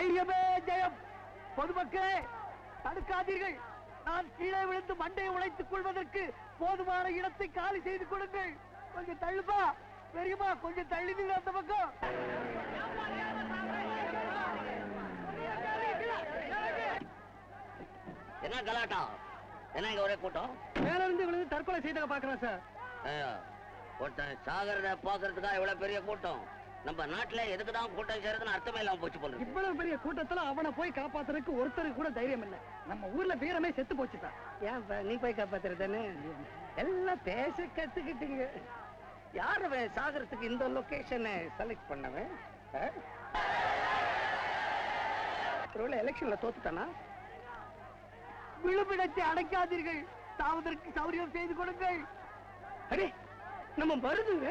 தைரியமே ஜெயம். பொதுமக்களே தடுக்காதீர்கள். நான் கீழே விழுந்து மண்டையை உழைத்துக் கொள்வதற்கு போதுமான இடத்தை காலி செய்து கொடுங்கள். கொஞ்சம் தள்ளுப்பா பெரியமா, கொஞ்சம் தள்ளினீங்க அந்த பக்கம். என்ன கலாட்டா? என்ன இங்க ஒரே கூட்டம்? மேல இருந்து விழுந்து தற்கொலை செய்த பாக்குறேன் சார். ஒருத்தன் சாகரத பாக்குறதுக்கா இவ்வளவு பெரிய கூட்டம்? நம்ம நாட்டுல எதுக்குதான் கூட்டம் சேருதுன்னு அர்த்தமே இல்லாம போச்சு போல. இவ்வளவு பெரிய கூட்டத்துல அவனை போய் காப்பாத்துறதுக்கு ஒருத்தருக்கு கூட தைரியம் இல்ல. நம்ம ஊர்ல வீரமே செத்து போச்சுட்டா. ஏன் நீ போய் காப்பாத்துறதுன்னு எல்லாம் பேச கத்துக்கிட்டீங்க. யாரு சாகரத்துக்கு இந்த லொகேஷனை செலக்ட் பண்ணவன்? எலெக்ஷன்ல தோத்துட்டானா? விழுப்பிடத்தை அடைக்காதீர்கள். தாவதற்கு சௌரியம் செய்து கொடுங்கள். அடே நம்ம வருதுங்க.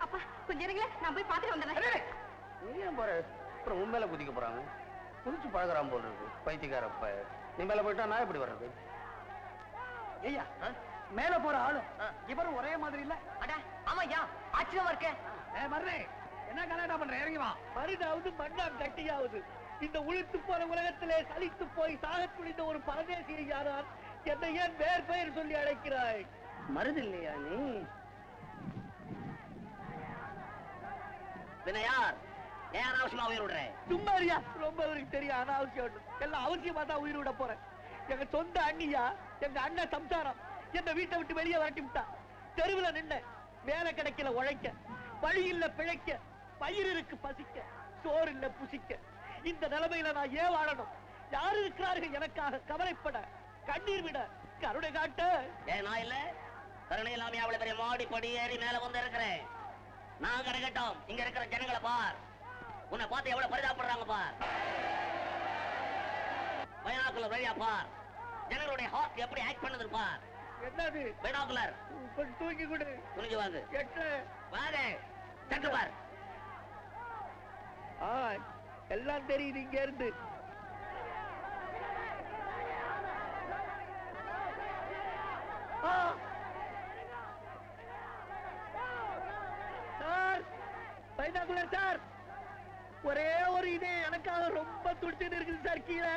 அப்பா கொஞ்சம் இருங்களே, நான் போய் பாத்துட்டு வந்துடுறேன். நீ ஏன் போற? அப்புறம் உன் மேல குதிக்க போறாங்க. குதிச்சு பழகிறான் போல இருக்கு பைத்தியக்காரப்ப. நீ மேல போயிட்டா நான் எப்படி வர்றது? ஐயா மேல போற ஆளும் இவரும் ஒரே மாதிரி இல்ல. அட ஆமாய்யா, ஆச்சரியமா இருக்க. வர்றேன். என்ன கலாட்டா பண்ற? இறங்கி வா. மருதாவது மண்ணாம் கட்டியாவது இந்த உளுத்து போற உலகத்திலே சலித்து போய் சாக துணிந்த ஒரு பரதேசியை யாரால் என்னை ஏன் வேறு பெயர் சொல்லி அழைக்கிறாய்? மருது இல்லையா நீ? யார் ஏன் அனாவசியமா உயிர் விடுற? சும்மாரியா, ரொம்ப அவருக்கு தெரியும் அனாவசியம். எல்லாம் அவசியமா தான் உயிர் விட போறேன். எங்க சொந்த அண்ணியா, எங்க அண்ணன் சம்சாரம் என்ன வீட்டை விட்டு வெளியே வரட்டி விட்டா. தெருவுல நின்ன, வேலை கிடைக்கல உழைக்க, வழி இல்ல பிழைக்க, பயிர் இருக்கு பசிக்க, சோறு இல்ல புசிக்க. இந்த நிலைமையில நான் ஏன் வாழணும்? யாரு இருக்கிறார்கள் எனக்காக கவலைப்பட, கண்ணீர் விட, கருணை காட்ட? ஏன் நான் இல்ல? கருணை இல்லாம அவ்வளவு பெரிய மாடி படி ஏறி மேல வந்து இருக்கிறேன். நான் கிடைக்கட்டும். இங்க இருக்கிற ஜனங்களை பார். உன்னை பார்த்து எவ்வளவு பரிதாபப்படுறாங்க பார். பைனாக்குலர் வழியா பார். ஜனங்களுடைய ஹார்ட் எப்படி ஆக்ட் பண்ணது பார். என்னது பைனாக்குலர்? கொஞ்சம் தூக்கி கொடு. துணிஞ்சு வாங்க. வாங்க. சட்டு பார். எல்லாம் தெரியுது இங்க இருந்து. சார், பைனாக்குலர் சார், ஒரே ஒரு இது எனக்காக ரொம்ப துடிச்சுட்டு இருக்குது சார். கீழே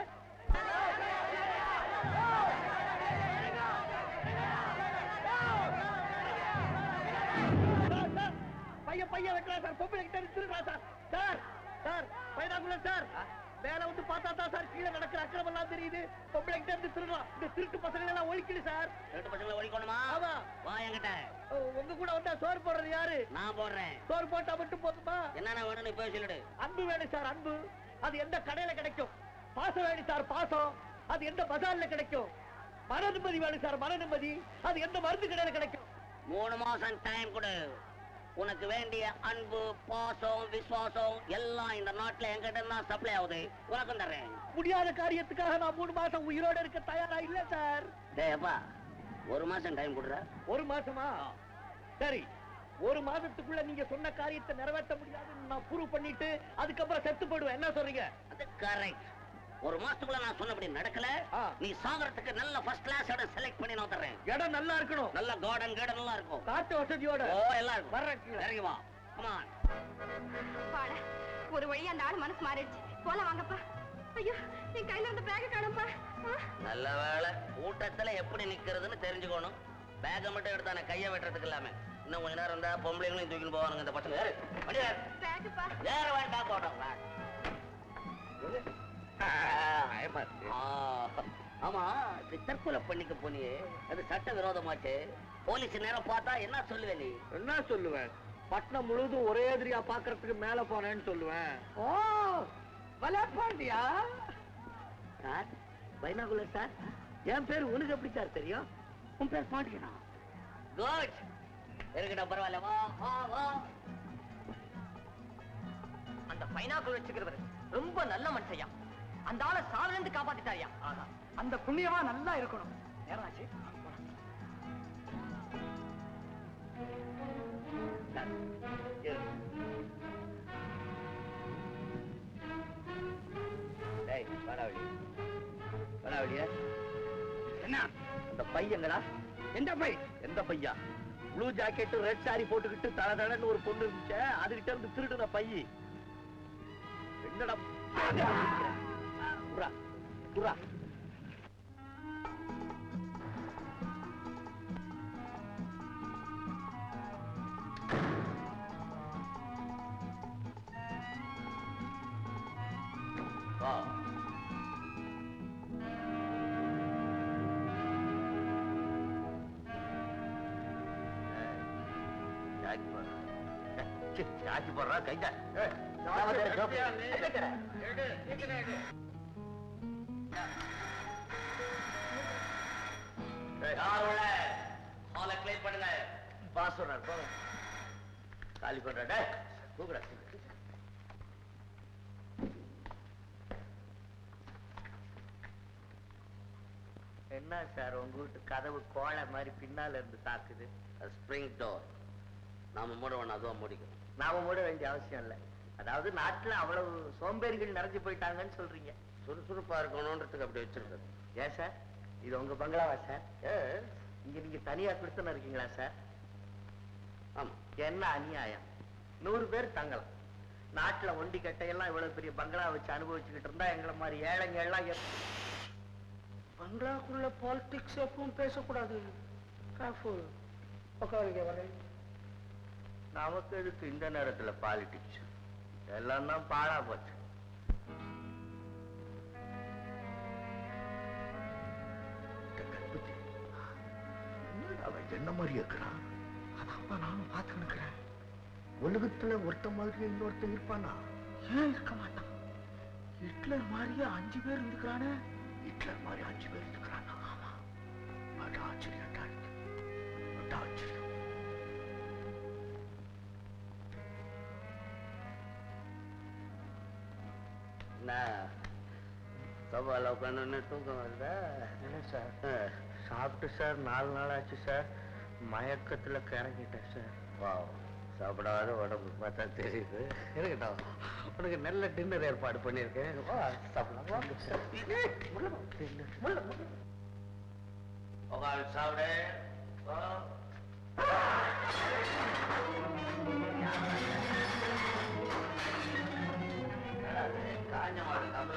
பையன் வைக்கலாம் சார். பொம்பளை கிட்ட Thiruda sir. Sir sir binocular sir, மேல வந்து பார்த்தா தான் சார் கீழே நடக்கிற அக்கிரமம் எல்லாம் தெரியுது. பொம்பளை கிட்ட இருந்து திருடலாம். இந்த திருட்டு பசங்களை எல்லாம் ஒழிக்கல சார். திருட்டு பசங்களை ஒழிக்கணுமா? ஆமா. வா என்கிட்ட. உங்க கூட வந்தா சோறு போடுறது யாரு? நான் போடுறேன். சோறு போட்டா மட்டும் போதுமா? என்னென்ன வேணும்னு இப்ப சொல்லிடு. அன்பு வேணும் சார். அன்பு அது எந்த கடையில கிடைக்கும்? பாசம் வேணும் சார். பாசம் அது எந்த பஜார்ல கிடைக்கும்? மன நிம்மதி வேணும் சார். மன நிம்மதி அது எந்த மருந்து கடையில கிடைக்கும்? 3 மாசம் டைம் கொடு. உனக்கு வேண்டிய அன்பு, பாசம், விசுவாசம் எல்லாம் இந்த நாட்டுல என்கிட்ட தான் சப்ளை ஆகுது. உனக்கும் தர்றேன். முடியாத காரியத்துக்காக நான் 3 மாசம் உயிரோட இருக்க தயாரா இல்ல சார். டேப்பா, 1 மாசம் டைம் கொடுற. 1 மாசமா? சரி, 1 மாதத்துக்குள்ள நீங்க சொன்ன காரியத்தை நிறைவேற்ற முடியாதுன்னு நான் ப்ரூவ் பண்ணிட்டு அதுக்கப்புறம் செத்து போடுவேன். என்ன சொல்றீங்க? அது கரெக்ட். 1 மாசத்துக்குள்ள நான் சொன்னபடி நடக்கல, நீ சாகரத்துக்கு நல்ல ஃபர்ஸ்ட் கிளாஸ் இடம் செலக்ட் பண்ணி நான் தர்றேன். இடம் நல்லா இருக்கணும். நல்ல கார்டன் நல்லா இருக்கும். காட்டு வசதியோட. ஓ எல்லாம் இருக்கும். வர்றேன். இறங்கி வா. Come on. பாட ஒரு வழியா அந்த ஆள் மனசு மாறிடுச்சு. போலாம் வாங்கப்பா. ஐயோ, என் கையில இருந்த பேக் காணும்பா. நல்ல வேளை. கூட்டத்துல எப்படி நிக்கிறதுன்னு தெரிஞ்சுக்கணும். பேக்க மட்டும் எடுத்தானே கையை வெட்டுறதுக்கு இல்லாம. இன்னும் கொஞ்ச நேரம் இருந்தா பொம்பளைங்களையும் தூக்கின்னு போவானுங்க இந்த பசங்க. பேக்குப்பா. வேற வேண்டாம் போட்டோம். ஆமா, தற்கொலை பண்ணிக்க போனியே, அது சட்ட விரோதமாச்சு. போலீஸ் நேரம் பார்த்தா என்ன சொல்லுவேன்? நீ என்ன சொல்லுவேன்? பட்டணம் முழுவதும் ஒரே எதிரியா பாக்குறதுக்கு மேல போனேன்னு சொல்லுவேன். ஓ வலப்பாண்டியா சார்? பைனாகுலர் சார், என் பேர் உனக்கு எப்படி சார் தெரியும்? உன் பேர் பாண்டியனா? குட். இருக்கட்டும், பரவாயில்ல. வா வா வா. அந்த பைனாக்குலர் வச்சுக்கிறவர் ரொம்ப நல்ல மனுஷையா. அந்த ஆளை சாவிலிருந்து காப்பாத்திட்டாரியா. அந்த புண்ணியமா நல்லா இருக்கணும். நேராச்சு. என்ன இந்த பையங்களா? எந்த பை? எந்த பையா? ப்ளூ ஜாக்கெட் ரெட் சாரி போட்டுக்கிட்டு தடன்னு ஒரு பொண்ணு இருந்துச்சு, அதுகிட்ட இருந்து திருடுன பைய. என்னடா புறா புறா? சாக்கி போடுறா கைதா. காலி பண்ற கூப்பிட. என்ன சார் உங்க வீட்டு கதவு கோழை மாதிரி பின்னால இருந்து தாக்குது? Spring door. நாம மூட வேணும், அதுவும் மூடிக்கணும். நாம மூட வேண்டிய அவசியம் இல்லை. அதாவது நாட்டுல அவ்வளவு சோம்பேறிகள் நிறைஞ்சு போயிட்டாங்கன்னு சொல்றீங்க. சுறுசுறுப்பா இருக்கணும்ன்றதுக்கு அப்படி வச்சிருக்காரு. ஏன் சார் இது உங்க பங்களாவா சார்? இங்க நீங்க தனியா கொடுத்துன்னு இருக்கீங்களா சார்? ஆமா. என்ன அநியாயம்! 100 பேர் தங்கலாம். நாட்டுல ஒண்டி கட்டையெல்லாம் இவ்வளவு பெரிய பங்களா வச்சு அனுபவிச்சுக்கிட்டு இருந்தா எங்களை மாதிரி ஏழைங்க எல்லாம் பங்களாக்குள்ள பாலிடிக்ஸ் எப்பவும் பேசக்கூடாது. நமக்கு எதுக்கு இந்த நேரத்துல பாலிடிக்ஸ்? எல்லாம் தான் பாழா போச்சு. அவன் என்ன மாதிரி இருக்கிறான்? அதான் நானும் பார்த்து நிற்கிறேன். உலகத்துல ஒருத்த மாதிரி இன்னொருத்த இருப்பானா? ஏன் இருக்க மாட்டான்? ஹிட்லர் மாதிரியே 5 பேர் இருந்துக்கிறானே. ஹிட்லர் மாதிரி 5 பேர் இருந்துக்கிறானா? ஆமா. ஆச்சரியம் ஆச்சரியம். சவால உட்காந்து தூக்கம் வருதா? என்ன சார் சாப்பிட்டு சார் 4 நாள் ஆச்சு சார். மயக்கத்துல கிறங்கிட்டேன் சார். வா, சாப்பிடாத உடம்பு பார்த்தா தெரியுது. இருக்கட்டும், உனக்கு நல்ல டின்னர் ஏற்பாடு பண்ணியிருக்கேன். சாப்பிடு. காஞ்ச மாடு தமிழ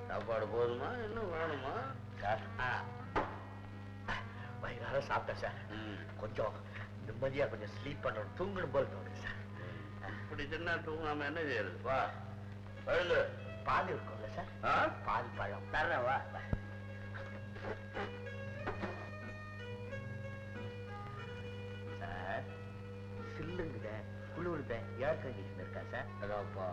சாப்பாடு போதுமா இன்னும் வேணுமா? வயிறார சாப்பிட்டேன் சார். கொஞ்சம் நிம்மதியா கொஞ்சம் ஸ்லீப் பண்ணணும், தூங்கணும் போல தோணுது சார். இப்படி தின்னா தூங்காம என்ன செய்யறது? வா பழுது. பால் இருக்கும்ல சார்? பால் பழம் தர்றேன். வா சார். சில்லுங்குத குளிர்த ஏர் கண்டிஷன் இருக்கா சார்? அதான்ப்பா.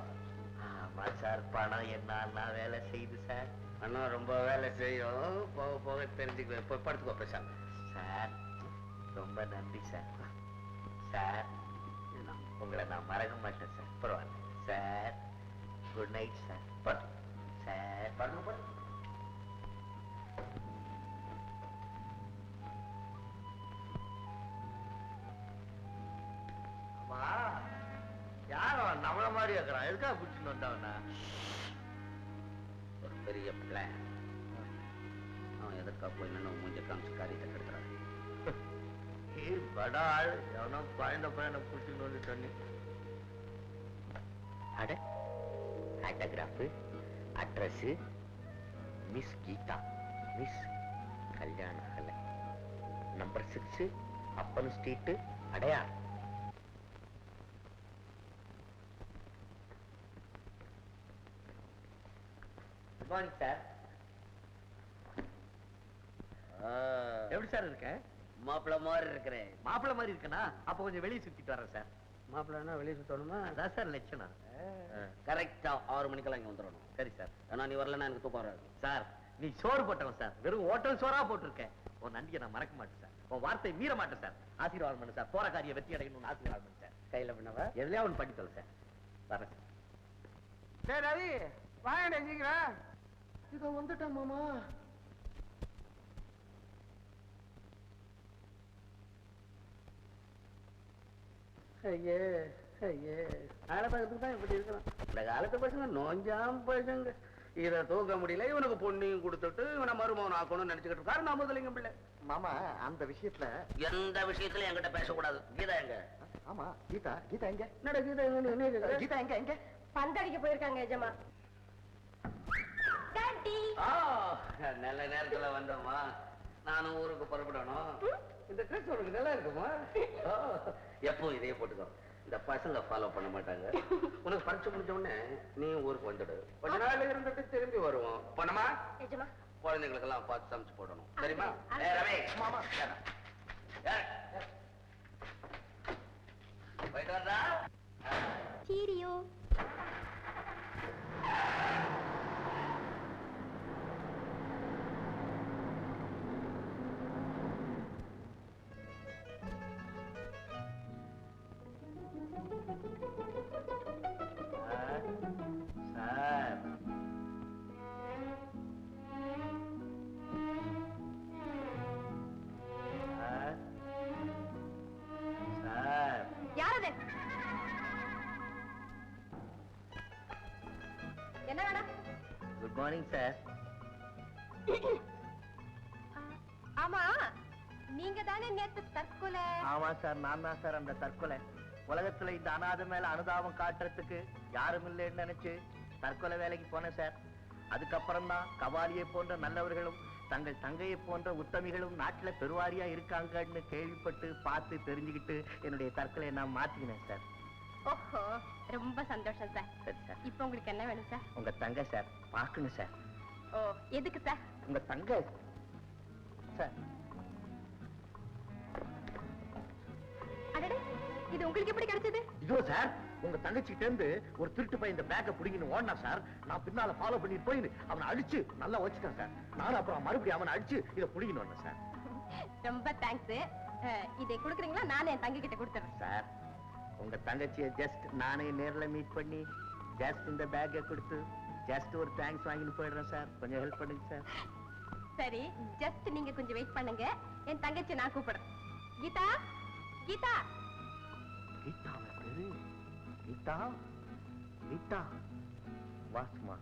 ஆமா சார், பணம் என்ன வேலை செய்யுது சார்? பணம் ரொம்ப வேலை செய்யும், போக போக தெரிஞ்சுக்குவேன். போய் படுத்துக்கோ பேசாம. சார் ரொம்ப நன்றி சார். சார் உங்களை நான் மறக்க மாட்டேன் சார். பரவாயில்ல sir. Good night sir. Sir பாருங்க. அம்மா யாரோ நம்மள மாதிரி இருக்கிறான். எதுக்காக பிடிச்சுன்னு வந்தவனா? ஒரு பெரிய பிளான். அவன் எதற்கா போய் நின்று மூஞ்ச காமிச்சு காரியத்தை கெடுக்கிறான். படாள் எவனோ குழந்தை பையனை பிடிச்சுன்னு வந்து சொன்னி. அட autograph, address miss Geetha, miss Kalyana Kalai, number 6 Appan street, Adyar. Good morning sir. எப்படி சார் இருக்க? மாப்பிள்ள மாதிரி இருக்கிறேன். மாப்பிள்ள மாதிரி இருக்கனா? அப்ப கொஞ்சம் வெளியே சுத்திட்டு வரேன் சார். மாப்பிள்ளனா வெளியே சுத்தணுமா? அதான் சார் லட்சணம். கரெக்டா 6 மணிக்கெல்லாம் இங்க வந்துடணும். சரி சார். ஆனா நீ வரலன்னா எனக்கு தூக்கம் வராது சார். நீ சோறு போட்டவன் சார். வெறும் ஹோட்டல் சோறா போட்டிருக்கேன். உன் நன்றியை நான் மறக்க மாட்டேன் சார். உன் வார்த்தை மீற மாட்டேன் சார். ஆசீர்வாதம் பண்ணு சார். போற காரியம் வெற்றி அடையணும்னு ஆசீர்வாதம் பண்ணு சார். கையில பண்ணவா எதுலயா ஒன்று பண்ணி சொல்ல சார். வரேன் சார். சரி ரவி வாங்க சீக்கிரம். இத வந்துட்டேன் மாமா. ஐயே ஐயே ஆலப்பழத்துக்கு தான் இப்படி இருக்கிறான். இந்த காலத்து பசங்க நோஞ்சாம் பசங்க. இதை தூக்க முடியல, இவனுக்கு பொண்ணையும் கொடுத்துட்டு இவனை மருமகன் ஆக்கணும்னு நினைச்சுக்கிட்டு இருக்காரு நான் முதலிங்க பிள்ளை. மாமா அந்த விஷயத்துல எந்த விஷயத்துல என்கிட்ட பேசக்கூடாது. கீதா எங்க? ஆமா கீதா எங்க என்னடா கீதா எங்க? கீதா எங்க பந்தடிக்க போயிருக்காங்க எஜமா. டாடி நல்ல நேரத்துல வந்தோமா. நானும் ஊருக்கு புறப்படணும். இந்த ட்ரெஸ் உனக்கு நல்லா இருக்குமா? எப்போ இதையே போட்டுக்கோ. இந்த பசங்க ஃபாலோ பண்ண மாட்டாங்க. உனக்கு பரிச்சு முடிஞ்ச உடனே நீ ஊருக்கு வந்துடு. கொஞ்ச நாள் இருந்துட்டு திரும்பி வருவோம். பண்ணமா எஜமா குழந்தைங்களுக்கு எல்லாம் பார்த்து சமைச்சு போடணும். தெரியுமா? மாமா போயிட்டு வந்தா சீரியோ. யாரது? என்ன வேணும்? Good morning sir. ஆமா நீங்க தானே நேத்து தற்கொலை? ஆமா சார், நான் தான் சார் அந்த தற்கொலை. உலகத்துல இந்த அனாதை மேல அனுதாபம் காட்டுறதுக்கு யாரும் இல்லைன்னு நினைச்சு தற்கொலை வேலைக்கு போனேன் சார். அதுக்கப்புறம் தான் கபாலியை போன்ற நல்லவர்களும் தங்கள் தங்கையை போன்ற உத்தமிகளும் நாட்டுல பெருவாரியா இருக்காங்கன்னு கேள்விப்பட்டு பார்த்து தெரிஞ்சுக்கிட்டு என்னுடைய தற்கொலையை நான் மாத்திக்கினேன் சார். ஓஹோ ரொம்ப சந்தோஷம் சார். சரி சார். இப்போ உங்களுக்கு என்ன வேணும் சார்? உங்க தங்கை சார் பாக்குங்க சார். ஓ எதுக்கு சார்? உங்க தங்கை சார். அடடே இது உங்களுக்கு எப்படி கிடைச்சது? இதோ சார் உங்க தங்கச்சிட்ட இருந்து ஒரு திருட்டு பையன் இந்த பேக்கை புடிங்கின்னு ஓடினா சார். நான் பின்னால ஃபாலோ பண்ணிட்டு போய் அவனை அடிச்சு நல்லா வச்சுட்டேன் சார். நானும் அப்புறம் மறுபடியும் அவனை அடிச்சு இதை புடிங்கின்னு வந்தேன் சார். ரொம்ப தேங்க்ஸ். இதை கொடுக்குறீங்களா? நானே என் தங்கை கிட்ட கொடுத்துறேன் சார். உங்க தங்கச்சியை ஜஸ்ட் நானே நேர்ல மீட் பண்ணி ஜஸ்ட் இந்த பேக்கை கொடுத்து ஜஸ்ட் ஒரு தேங்க்ஸ் வாங்கிட்டு போயிடுறேன் சார். கொஞ்சம் ஹெல்ப் பண்ணுங்க சார். சரி ஜஸ்ட் நீங்க கொஞ்சம் வெயிட் பண்ணுங்க. என் தங்கச்சி நான் கூப்பிடுறேன். கீதா கீதா. கீதா பேரு கீதா. கீதா வாஸ்மா.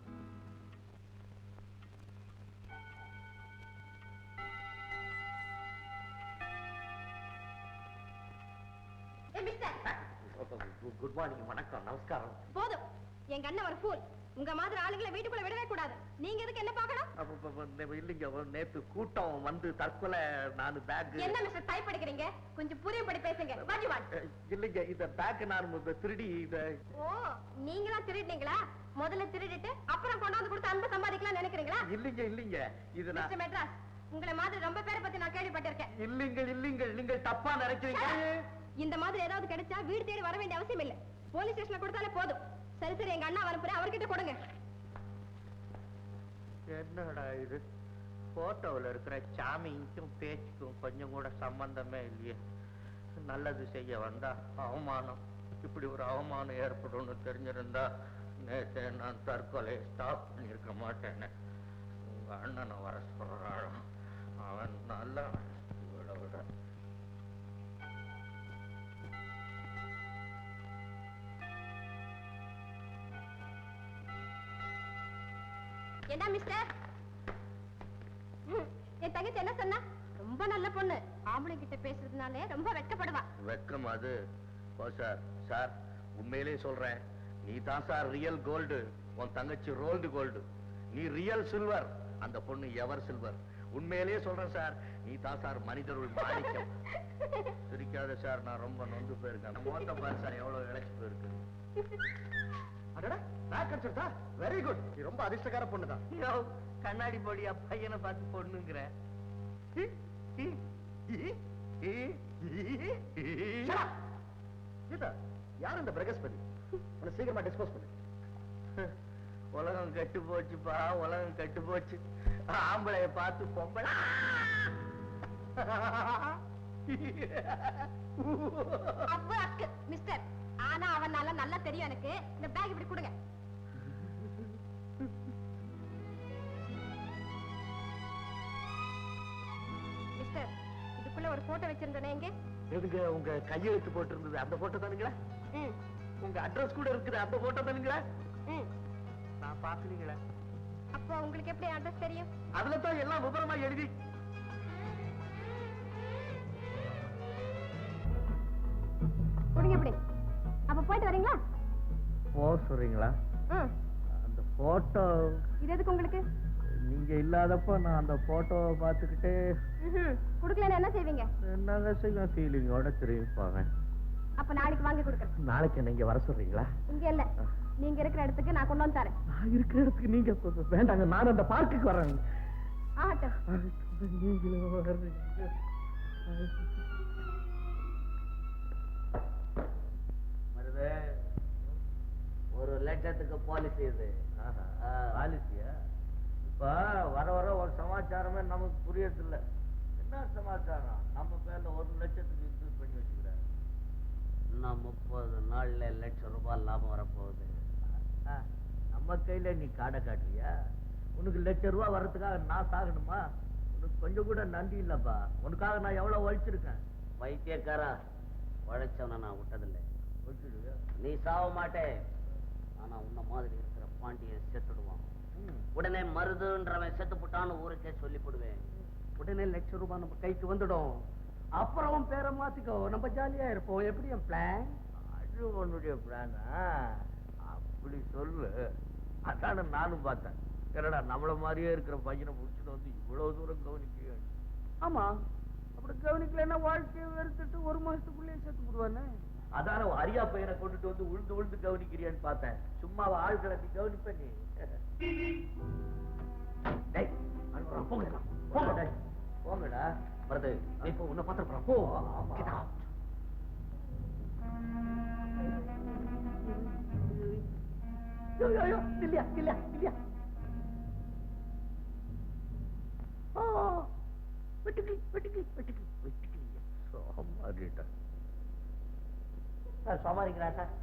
Good morning. வணக்கம் நமஸ்காரம். போதும் எங்க அண்ணன் ஒரு ஃபூல். உங்க மாதிரி ஆளுங்களை வீட்டுக்குள்ள விடவே கூடாது. நீங்க எதுக்கு என்ன பார்க்கணும்? இல்லைங்க நேத்து கூட்டம் வந்து தற்கொலை. நான் பேக் என்ன மிஸ்டர் டைப் அடிக்கிறீங்க? கொஞ்சம் புரியும்படி பேசுங்க. What you want? இல்லைங்க இந்த பேக் நான் திருடி ஓ நீங்களா திருடினீங்களா? முதல்ல திருடிட்டு அப்புறம் கொண்டாந்து கொடுத்து அன்பு சம்பாதிக்கலாம் நினைக்கிறீங்களா? இல்லைங்க இது நான் மிஸ்டர் மெட்ராஸ் உங்களை மாதிரி ரொம்ப பேரை பத்தி நான் கேள்விப்பட்டிருக்கேன். இல்லைங்க நீங்க தப்பா நினைக்கிறீங்க. இந்த மாதிரி ஏதாவது கிடைச்சா வீடு தேடி வர வேண்டிய அவசியம் இல்ல. போலீஸ் ஸ்டேஷன்ல கொடுத்தாலே போதும். சரி சரி எங்க அண்ணா அனுப்புறேன், அவர்கிட்ட கொடுங்க. என்னடா இது போட்டோவில் இருக்கிற சாமிக்கும் பேச்சுக்கும் கொஞ்சம் கூட சம்பந்தமே இல்லையே. நல்லது செய்ய வந்தா அவமானம். இப்படி ஒரு அவமானம் ஏற்படும்னு தெரிஞ்சிருந்தா நேற்று நான் தற்கொலையை ஸ்டாப் பண்ணியிருக்க மாட்டேன்னு. உங்க அண்ணனை வர சொல்றான். அவன் நல்லா விட என்ன மிஸ்டர்? என் தங்கச்சி என்ன சொன்னா? ரொம்ப நல்ல பொண்ணு. ஆம்பளை கிட்ட பேசுறதுனாலே ரொம்ப வெட்கப்படுவா. வெட்கம் அது? ஓ சார் சார் உண்மையிலே சொல்றேன். நீ தான் சார் ரியல் கோல்டு. உன் தங்கச்சி ரோல்டு கோல்டு. நீ ரியல் சில்வர். அந்த பொண்ணு எவர் சில்வர். உண்மையிலேயே சொல்றேன் சார். நீ தான் சார் மனிதருள் மாணிக்கம். சிரிக்காத சார், நான் ரொம்ப நொந்து போயிருக்கேன். மோத்த பாரு சார் எவ்வளவு இழைச்சு போயிருக்கு. Very good. நீ ரொம்ப அதிர்ஷ்டக்கார பொண்ணுதான். கண்ணாடி போடியா பையனை பார்த்து பொண்ணுங்கிற. யார் இந்த பிரகஸ்பதி? உன்னை சீக்கிரமா டிஸ்போஸ் பண்ணு. உலகம் கெட்டு போச்சுப்பா, உலகம் கெட்டு போச்சு. ஆம்பளைய பார்த்து பொம்பளை. மிஸ்டர் ஆனா அவனால நல்லா தெரியும் எனக்கு. இந்த பேக் இப்படி கொடுங்க. பக்கத்துல ஒரு போட்டோ வச்சிருந்தேனே எங்க? எதுங்க உங்க கையெழுத்து போட்டு இருந்தது அந்த போட்டோ தானுங்களா? உங்க அட்ரஸ் கூட இருக்குது அந்த போட்டோ தானுங்களா? நான் பாக்கலீங்களா? அப்போ உங்களுக்கு எப்படி அட்ரஸ் தெரியும்? அதுல தான் எல்லாம் விவரமா எழுதி. கொடுங்க எப்படி? அப்ப போயிட்டு வரீங்களா? போ சொல்றீங்களா? அந்த போட்டோ இது எதுக்கு உங்களுக்கு? நீங்க இல்லாதப்ப நான் அந்த போட்டோவை பார்த்துக்கிட்டே குடுக்கலன்னா என்ன செய்வீங்க? என்னங்க செய்யும், ஃபீலிங்கோட திரும்பிப்பாங்க. அப்ப நாளைக்கு வாங்கி கொடுக்குறேன். நாளைக்கு நீங்க வர சொல்றீங்களா? இங்க இல்ல, நீங்க இருக்கிற இடத்துக்கு நான் கொண்டு வந்து தரேன். நான் இருக்கிற இடத்துக்கு நீங்க வேண்டாங்க, நான் அந்த பார்க்குக்கு வரேன். ஆகட்டும். நீங்களும் வர்றீங்க. மருது, 1,00,000 பாலிசி இது. பாலிசியா? இப்ப வர வர ஒரு சமாச்சாரமே நமக்கு புரியறது இல்ல. என்ன சமாச்சாரம்? நம்ம பேர்ல 1,00,000 இன்வெஸ்ட் பண்ணி வச்சுக்கிறாரு. இன்னும் 30 நாள்ல ₹1,00,000 லாபம் வரப்போகுது. நம்ம கையில நீ காடை காட்டுறியா? உனக்கு ₹1,00,000 வர்றதுக்காக நான் சாகணுமா? உனக்கு கொஞ்சம் கூட நன்றி இல்லப்பா. உனக்காக நான் எவ்வளவு உழைச்சிருக்கேன். வைத்தியக்காரா, உழைச்சவன நான் விட்டதில்லை. வச்சுடுங்க. நீ சாவ மாட்டே, ஆனா உன்ன மாதிரி இருக்கிற பாண்டியன் செத்துடுவான். உடனே மருதுன்றவன் செத்து புட்டான்னு ஊருக்கே சொல்லி போடுவேன். உடனே ₹1,00,000 நம்ம கைக்கு வந்துடும். அப்புறம் பேரை மாத்திக்கோ, நம்ம ஜாலியா இருப்போம். எப்படி என் பிளான்? அது உன்னுடைய பிளானா? அப்படி சொல்லு. அதான நானும் பார்த்தேன். என்னடா நம்மள மாதிரியே இருக்கிற பையனை முடிச்சுட்டு வந்து இவ்வளவு தூரம் கவனிக்க. ஆமா, அப்படி கவனிக்கலன்னா வாழ்க்கையை வெறுத்துட்டு 1 மாசத்துக்குள்ளேயே செத்து போடுவானே. அதான அரியா பையனை கொண்டுட்டு வந்து உழுந்து உழுந்து கவனிக்கிறியான்னு பார்த்தேன். சும்மா ஆள்களை நீ கவனிப்ப நீ. போங்கடா மருது, இப்போ உன்னை பார்த்துருப்பான். போ. இல்லையா இல்லையா இல்லையா சமாளிக்கிறா சார்.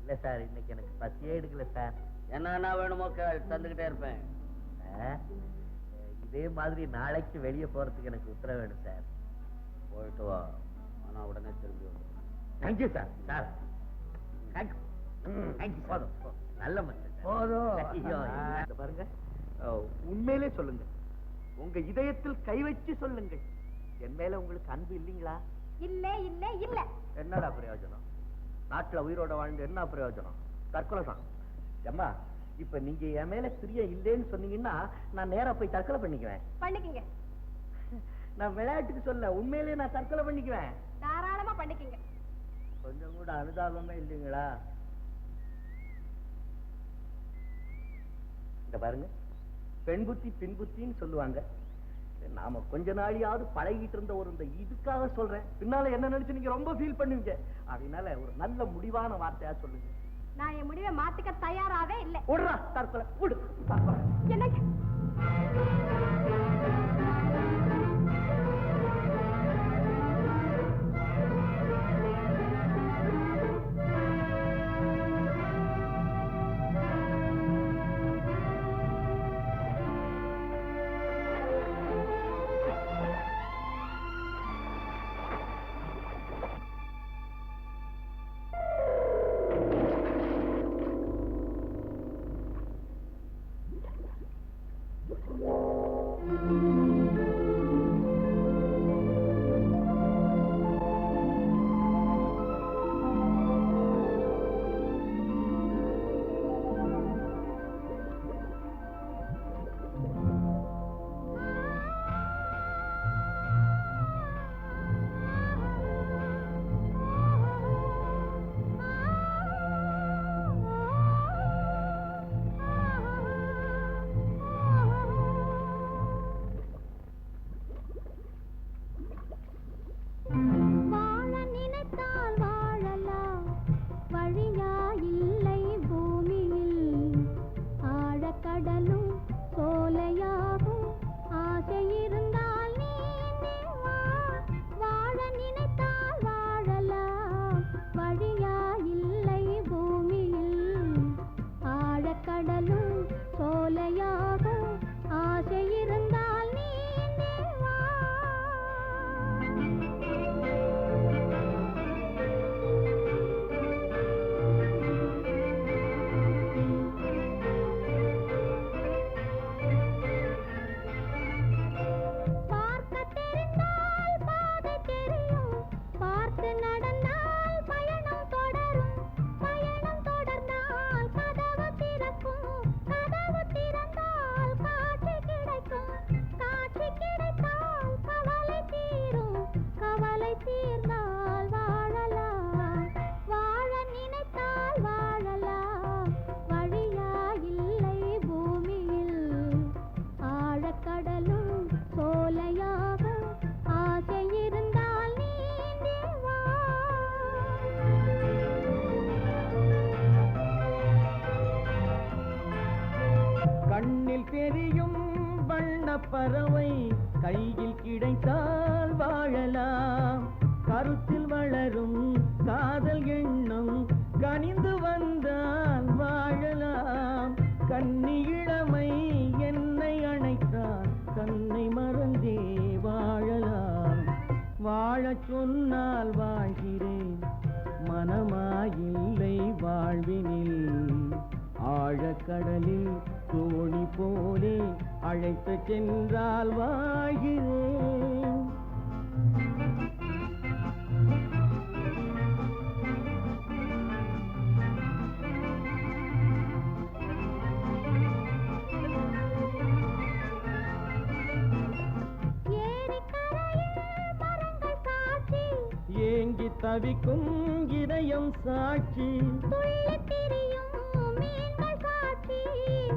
இல்ல சார், இன்னைக்கு எனக்கு பசியே எடுக்கல சார். என்ன வேணுமோ தந்துகிட்டே இருப்பேன். இதே மாதிரி நாளைக்கு வெளியே போறதுக்கு எனக்கு உத்தரவு வேணும் சார். போயிட்டு வா, ஆனா உடனே திரும்பி வந்து. Thank you sir. சார் போதும், நல்ல மனுஷன் போதும். பாருங்க, உண்மையிலே சொல்லுங்க, உங்க இதயத்தில் கை வச்சு சொல்லுங்க, என் மேல உங்களுக்கு அன்பு இல்லைங்களா? இல்ல இல்ல இல்ல. என்னடா பிரயோஜனம்? நாட்டுல உயிரோட வாழ்ந்து என்ன பிரயோஜனம்? தற்கொலை தான். அம்மா, இப்ப நீங்க என் மேல பிரியம் இல்லைன்னு சொன்னீங்கன்னா நான் நேரா போய் தற்கொலை பண்ணிக்குவேன். பண்ணிக்கங்க. நான் விளையாட்டுக்கு சொல்ல, உண்மையிலேயே நான் தற்கொலை பண்ணிக்குவேன். தாராளமா பண்ணிக்கங்க. கொஞ்சம் கூட அனுதாபமே இல்லைங்களா? இந்த பாருங்க, பெண் புத்தி பின் புத்தின்னு சொல்லுவாங்க. நாம கொஞ்ச நாளையாவது பழகிட்டு இருந்த ஒரு இந்த இதுக்காக சொல்றேன். பின்னால என்ன நினைச்சு நீங்க ரொம்ப ஃபீல் பண்ணுவீங்க. அதனால ஒரு நல்ல முடிவான வார்த்தையா சொல்லுங்க. நான் என் முடிவை மாத்திக்க தயாராவே இல்லை. விடுறா தற்கொலை, விடு. எனக்கு பறவை கையில் கிடைத்தால் வாழலாம். கருத்தில் வளரும் காதல் எண்ணம் கனிந்து வந்தால் வாழலாம். கன்னி இளமை என்னை அணைத்தால் கண்ணை மறந்தே வாழலாம். வாழச் சொன்னால் வாழ்கிறேன், மனமாயில்லை வாழ்வினில். ஆழக்கடலில் தோணி போலே அழைத்து சென்றால் வாழ்கிறேன். ஏங்கி தவிக்கும் இதயம் சாட்சி,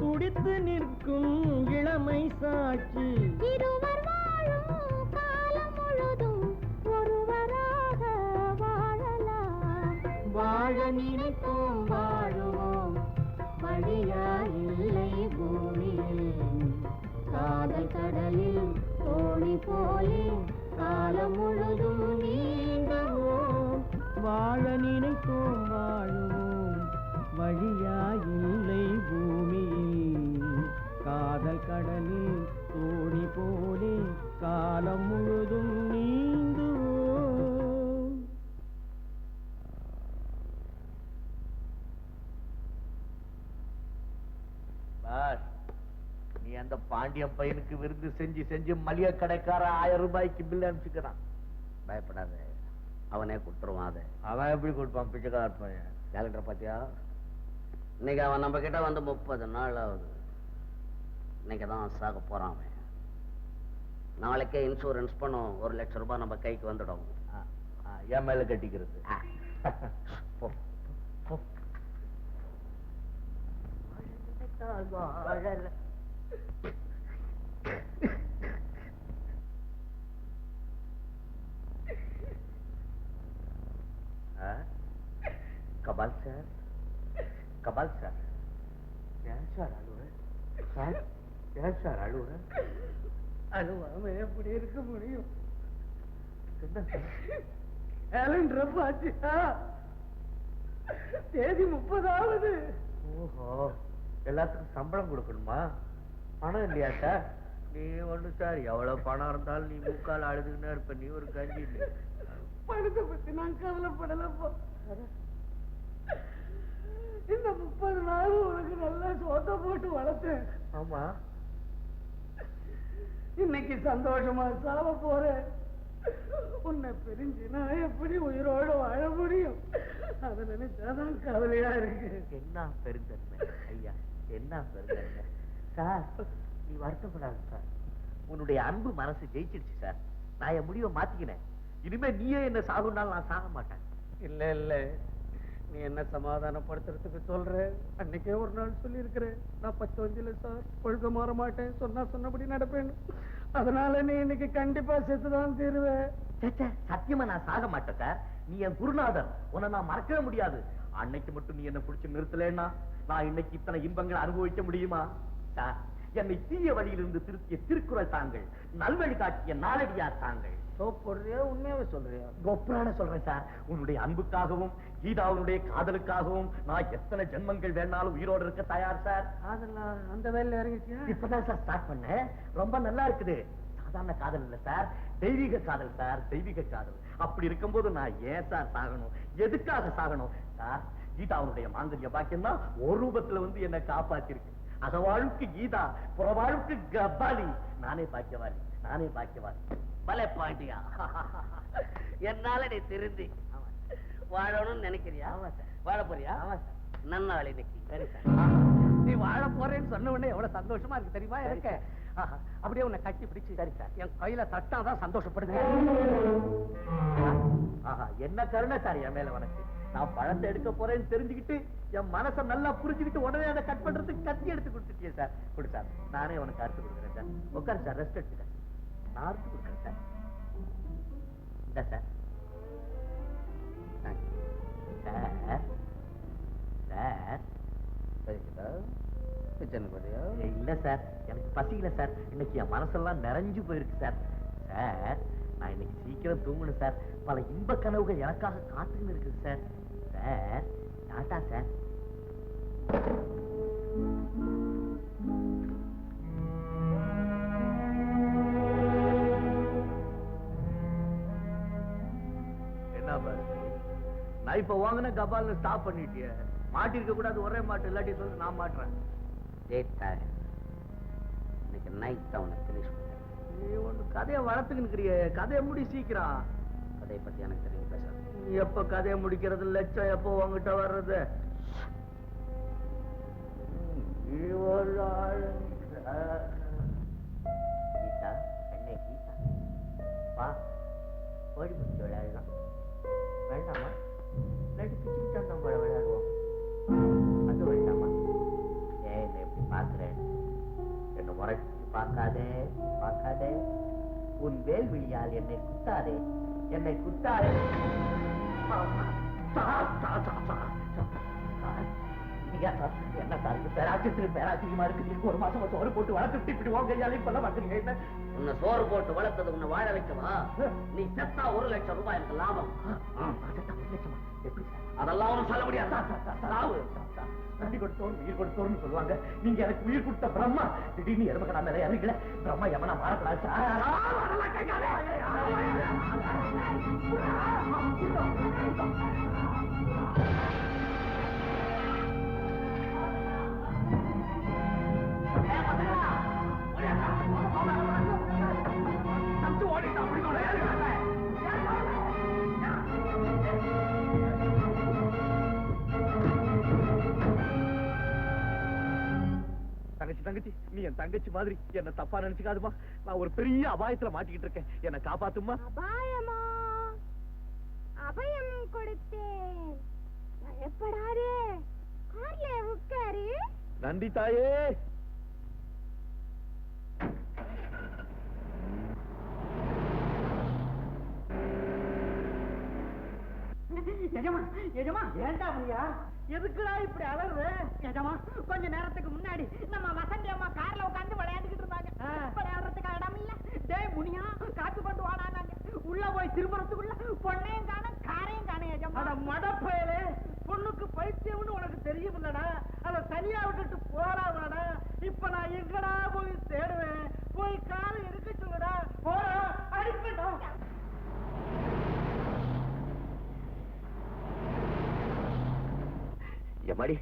துடித்து நிற்கும் இளமை சாட்சி. இருவர் வாழும் காலம் முழுதும் ஒருவராக வாழலாம். வாழ நினைப்போம் வாழுவோம், வழியாயில்லை பூமியில். காதல் கடலில் தோணி போலே காலம் முழுதும் நீங்குவோம். வாழ நினைப்போம் வாழுவோம், வழியாயில்லை பூமியில். காதல் கடலில் தோணி போலே காலம் முழுதும் நீந்துவோம். பாஸ், நீ அந்த பாண்டியன் பையனுக்கு விருந்து செஞ்சு செஞ்சு மளிகை கடைக்கார 1000 ரூபாய்க்கு பில் அனுப்பிச்சுக்கிறான். பயப்படாத, அவனே கொடுத்துருவான். அதை அவன் எப்படி கொடுப்பான்? பிச்சைக்கார பையன். கேலண்டர் பாத்தியா? இன்னைக்கு அவன் நம்ம கிட்ட வந்து 30 நாள் ஆகுது. இன்னைக்கு தான் சாக போறான் அவன். நாளைக்கே இன்சூரன்ஸ் பண்ணும், 1 லட்சம் ரூபாய் நம்ம கைக்கு வந்துடும். என் மேல கட்டிக்கிறது. கபால் சார், கபால் சார், ஏன் சார் அழுவ? சார் ஏன் சார் அழுவ? அழுவாம எப்படி இருக்க முடியும்? என்ன சார்? கேலண்டர் பாத்தியா? தேதி 30 ஓஹோ, எல்லாத்துக்கும் சம்பளம் கொடுக்கணுமா? பணம் இல்லையா சார்? நீ ஒண்ணு சார், எவ்வளவு பணம் இருந்தாலும் நீ மூக்கால் அழுதுன்னு இருப்ப. நீ ஒரு கஞ்சி இல்லை. பணத்தை பத்தி நான் கவலைப்படலப்பா. இந்த 30 நாள் உனக்கு நல்லா சோத்த போட்டு வளர்த்தேன். ஆமா, இன்னைக்கு சந்தோஷமா சாவ போறேன். உன்னை பிரிஞ்சு நான் எப்படி உயிரோட வாழ முடியும்? அதை நினைச்சாதான் கவலையா இருக்கு. என்ன பெருந்தன்மை ஐயா, என்ன பெருந்தன்மை சார். நீ வருத்தப்படாத சார், உன்னுடைய அன்பு மனசு ஜெயிச்சிருச்சு சார். நான் என் முடிவை மாத்திக்கினேன். இனிமே நீயே என்ன சாகுனாலும் நான் சாக மாட்டேன். இல்ல இல்ல, நீ என்ன சமாதானப்படுத்துறதுக்கு சொல்ற? அன்னைக்கே ஒரு நாள் சொல்லி இருக்கிறேன், நான் 10 வந்தில சார் ஒழுங்க மாற மாட்டேன், சொன்னபடி நடப்பேன். அதனால நீ இன்னைக்கு கண்டிப்பா செத்துதான் தீருவேன். சத்தியமா நான் சாக மாட்டேன் சார். நீ என் குருநாதர், உன்னை நான் மறக்கவே முடியாது. அன்னைக்கு மட்டும் நீ என்ன பிடிச்சு நிறுத்தலன்னா நான் இன்னைக்கு இத்தனை இன்பங்களை அனுபவிக்க முடியுமா சார்? என்னை தீய வழியிலிருந்து திருத்திய திருக்குறள் தாங்கள், நல்வழி காட்டிய நாளடியார் தாங்கள். போடுறியா? உண்மையாவே சொல்றியா? கொப்ரான சொல்றேன் சார். உன்னுடைய அன்புக்காகவும் கீதாவுடைய காதலுக்காகவும் நான் எத்தனை ஜென்மங்கள் வேணாலும் உயிரோடு இருக்க தயார் சார். அதெல்லாம் அந்த வேலையில இறங்கிச்சியா? இப்பதான் சார் ஸ்டார்ட் பண்ணேன். ரொம்ப நல்லா இருக்குது. சாதாரண காதல் இல்ல சார், தெய்வீக காதல் சார், தெய்வீக காதல். அப்படி இருக்கும்போது நான் ஏன் சார் சாகணும்? எதுக்காக சாகணும் சார்? கீதாவுடைய மாங்கல்ய பாக்கியம் தான் ஒரு ரூபத்துல வந்து என்னை காப்பாத்திருக்கு. அகவாழ்வுக்கு கீதா, புறவாழ்வுக்கு கபாலி. நானே பாக்கியவாளி, நானே பாக்கியவாளி. பலே பாண்டியா, என்னால நீ திருந்தி வாழணும்னு நினைக்கிறியா? வாழ போறியா? நன்னாள் இன்னைக்கு. சரி சார், நீ வாழ போறேன்னு சொன்ன உடனே எவ்வளவு சந்தோஷமா இருக்கு தெரியுமா எனக்கு? அப்படியே உன்னை கட்டி பிடிச்சு சரி சார் என் கையில தட்டாதான் சந்தோஷப்படுங்க. என்ன கருணை சார் என் மேல உனக்கு. நான் பழத்தை எடுக்க போறேன்னு தெரிஞ்சுக்கிட்டு என் மனசை நல்லா புரிஞ்சுக்கிட்டு உடனே அதை கட் பண்றதுக்கு கத்தி எடுத்து கொடுத்துட்டியே சார். கொடு சார், நானே உனக்கு அறுத்து கொடுக்குறேன் சார். உட்காரு சார், ரெஸ்ட் எடுத்துக்க. நான் அறுத்து கொடுக்குறேன் சார். இந்த சார் இல்ல சார், எனக்கு பசிக்கல சார். இன்னைக்கு என் மனசெல்லாம் நிறைஞ்சு போயிருக்கு சார். சார், நான் இன்னைக்கு சீக்கிரம் தூங்கணும் சார். பல இன்ப கனவுகள் எனக்காக காத்துன்னு இருக்குது சார். Sir, Tata sir. என்ன பாரு, நான் இப்ப வாங்கின கபால்னு ஸ்டாப் பண்ணிட்டிய. மாட்டிருக்க கூடாது, ஒரே மாட்டு. இல்லாட்டி சொல்லு, நான் மாட்டுறேன். இன்னைக்கு நைட் தான் உனக்கு ஃபினிஷ் பண்ணேன். நீ ஒண்ணு கதையை வளர்த்துக்கிறிய, கதையை முடி சீக்கிரம். கதையை பத்தி எனக்கு தெரியும், பேசாத. நீ எப்ப கதையை முடிக்கிறது, லட்சம் எப்போ உங்ககிட்ட வர்றது? கீதா, என்ன கீதா, வா ஓடி பிடிச்சி விளையாடலாம். வேண்டாமா? இல்லாட்டி பிச்சுக்கிட்டு நம்ம விளையாடுவோம். அது வேண்டாமா? ஏன் என்ன எப்படி பார்க்கிறேன்? என்ன முறைச்சு பார்க்காதே, பார்க்காதே. உன் வேல்விழியால் என்னை குத்தாதே, என்னை குத்தாதே. என்ன சார் பேராச்சரியமா இருக்கு? ஒரு மாசம் சோறு போட்டு வளர்த்துட்டு இப்படி உன் கையாலே இப்பெல்லாம் பாக்குறீங்க. என்ன உன்னை சோறு போட்டு வளர்த்தது உன்னை வாழ வைக்கவா? நீ செத்தா 1 லட்சம் ரூபாய் எனக்கு லாபம். எப்படி அதெல்லாம் ஒன்றும் சொல்ல முடியாது. தண்ணி கொடுத்தோம், உயிர் கொடுத்தோம்னு சொல்லுவாங்க. நீங்க எனக்கு உயிர் கொடுத்த பிரம்மா திடீர்னு எருமக்கடா மேல இறங்கல. பிரம்மா எவனா மாறக்கூடாது. தங்கச்சி, நீ என் தங்கச்சி மாதிரி என்ன தப்பா நினைச்சுக்காதுமா. நான் ஒரு பெரிய அபாயத்துல மாட்டிக்கிட்டு இருக்கேன். என்ன காப்பாத்துமா. அபாயமா? அபயம் கொடுத்தேன், பயப்படாதே. கார்ல உட்காரு. நன்றி தாயே. ஏண்டா மணியா, எதுக்குடா இப்படி அலறு? எஜமா, கொஞ்ச நேரத்துக்கு முன்னாடி நம்ம வசந்தி அம்மா கார்ல உட்கார்ந்து விளையாண்டுகிட்டு இருந்தாங்க. விளையாடுறதுக்கு இடம் இல்ல. டேய் முனியா, காத்து கொண்டு வாடானாங்க. உள்ள போய் திரும்புறதுக்குள்ள பொண்ணையும் காணும், காரையும் காணும். எஜமா, மடப்பயலே, பொண்ணுக்கு பைத்தியம்னு உனக்கு தெரியும் இல்லடா. அதை தனியா விட்டுட்டு போறாடா. இப்ப நான் எங்கடா போய் தேடுவேன்? போய் காரை இருக்க சொல்லுடா. போறா, அடிப்பேன். எம்மாடி,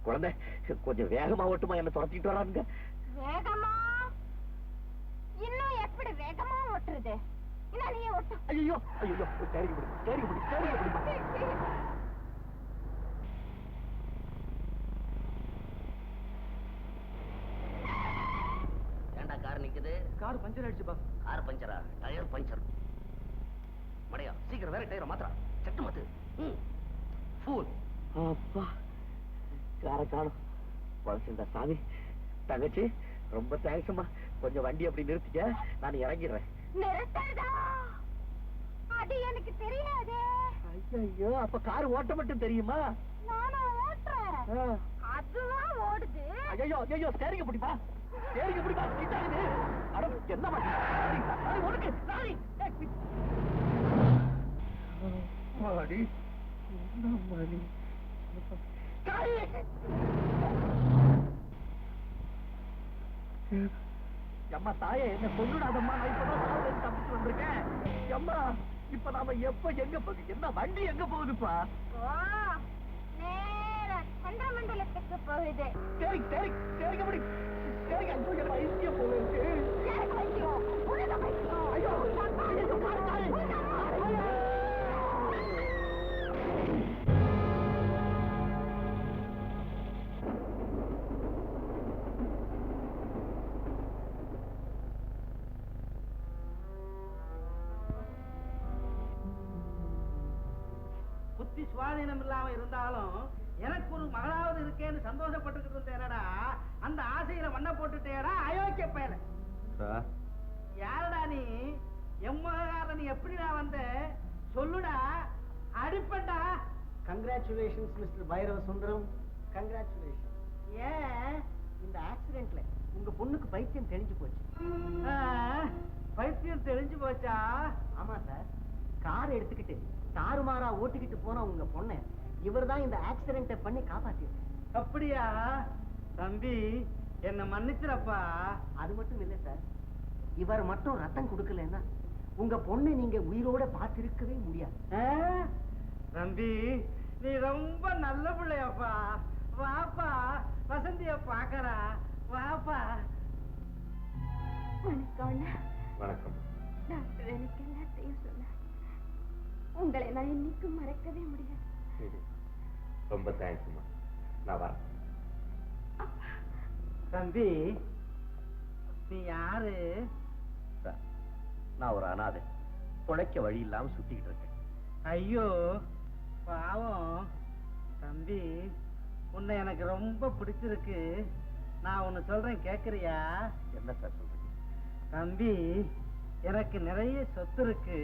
குழந்தை கொஞ்சம் வேகமா ஓட்டுமா, என்ன துரத்திட்டு வராங்க. வேகமா? இன்னும் எப்படி வேகமா ஓட்டுறது? நீ ஓட்டு. ஐயோ ஐயோ, தேடி விடு. ஏண்டா கார் நிக்குது? கார் பஞ்சர் ஆயிடுச்சுப்பா. கார் பஞ்சரா? Tyre puncture. மடையா, சீக்கிரம் வேற டயரை மாத்திரா. சட்டு மாத்து. ஃபூல். அப்பா, கார காணும். பழசுண்டா சாமி. தங்கச்சி, ரொம்ப தேங்க்ஸ்மா. கொஞ்சம் வண்டி அப்படி நிறுத்திக்க, நான் இறங்கிடுறேன். நிறுத்தறதா? அது எனக்கு தெரியாதே. ஐயோ, அப்ப கார் ஓட்ட மட்டும் தெரியுமா? நானும் ஓட்டுறேன். அதுவா ஓடுது? ஐயோ, ஸ்டேரிங் பிடிப்பா. கிட்டாது. அட என்ன பண்ணி உனக்கு சாரி. மாடி மணி அம்மா தாயே, என்ன கொண்டுடாதம்மா. நான் இப்பதான் தப்பிச்சு வந்திருக்கேன். அம்மா, இப்ப நாம எப்ப எங்க போகுது? என்ன வண்டி எங்க போகுதுப்பா? நேரா சந்திரமண்டலத்துக்கு போகுது. சரிங்க முடி. சரிங்க, ஐயோ, பைத்தியம் போகுது. ஐயோ, புத்தி சுவாதீனம் இல்லாம இருந்தாலும் எனக்கு ஒரு மகளாவது இருக்கேன்னு சந்தோஷப்பட்டுக்கிட்டு இருந்தேனடா. அந்த ஆசையில மண்ணை போட்டுட்டேடா அயோக்கிய பயல. யாரடா நீ? எம்மகார நீ எப்படிடா வந்த? சொல்லுடா, அடிப்பண்டா. Congratulations mister Bhairava Sundaram, congratulation. ஏன் இந்த ஆக்சிடென்ட்ல உங்க பொண்ணுக்கு பைத்தியம் தெளிஞ்சு போச்சு. பைத்தியம் தெரிஞ்சு போச்சா? ஆமா சார், கார் எடுத்துக்கிட்டு தாறுமாறா ஓட்டிக்கிட்டு போன உங்க பொண்ணை இவர்தான் இந்த ஆக்சிடென்ட்டை பண்ணி காப்பாத்திருக்காரு. அப்படியா? தம்பி என்ன மன்னிச்சிரப்பா. அது மட்டும் இல்ல சார், இவர் மட்டும் ரத்தம் கொடுக்கலன்னா உங்க பொண்ணை நீங்க உயிரோட பார்த்திருக்கவே முடியாது. தம்பி நீ ரொம்ப நல்ல பிள்ளையப்பா. வாப்பா, வசந்திய பாக்கறா. வாப்பா. வணக்கம் அண்ணா. வணக்கம். டாக்டர் எனக்கு எல்லாத்தையும் சொன்னார். உங்களை நான் இன்னைக்கும் மறக்கவே முடியாது. ரொம்ப தேங்க்ஸ்மா. நான் வரேன். தம்பி நீ யாரு? நான் ஒரு அனாதை, உழைக்க வழி இல்லாம சுத்திக்கிட்டு இருக்கேன். ஐயோ பாவம். தம்பி உன்னை எனக்கு ரொம்ப பிடிச்சிருக்கு. நான் ஒன்னு சொல்றேன், கேக்குறியா? என்ன சார் சொல்றீங்க? தம்பி எனக்கு நிறைய சொத்து இருக்கு.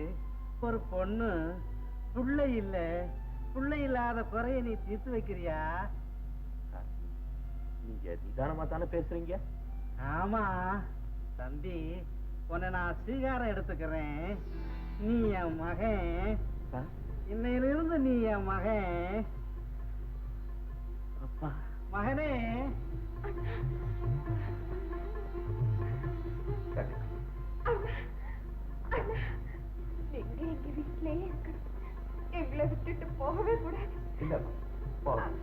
ஒரு பொண்ணு, புள்ளை இல்ல. புள்ளை இல்லாத குறைய நீ தீர்த்து வைக்கிறியா? நீங்க நிதானமா தானே பேசுறீங்க? ஆமா தம்பி, உன்னை நான் ஸ்வீகாரம் எடுத்துக்கிறேன். நீ என் மகன். இன்னையிலிருந்து நீ என் மகன். அப்பா. மகனே. சரி. நீங்க எங்க வீட்டிலேயே இருக்கணும். எங்களை விட்டுட்டு போகவே கூடாது. இல்ல போலாம்.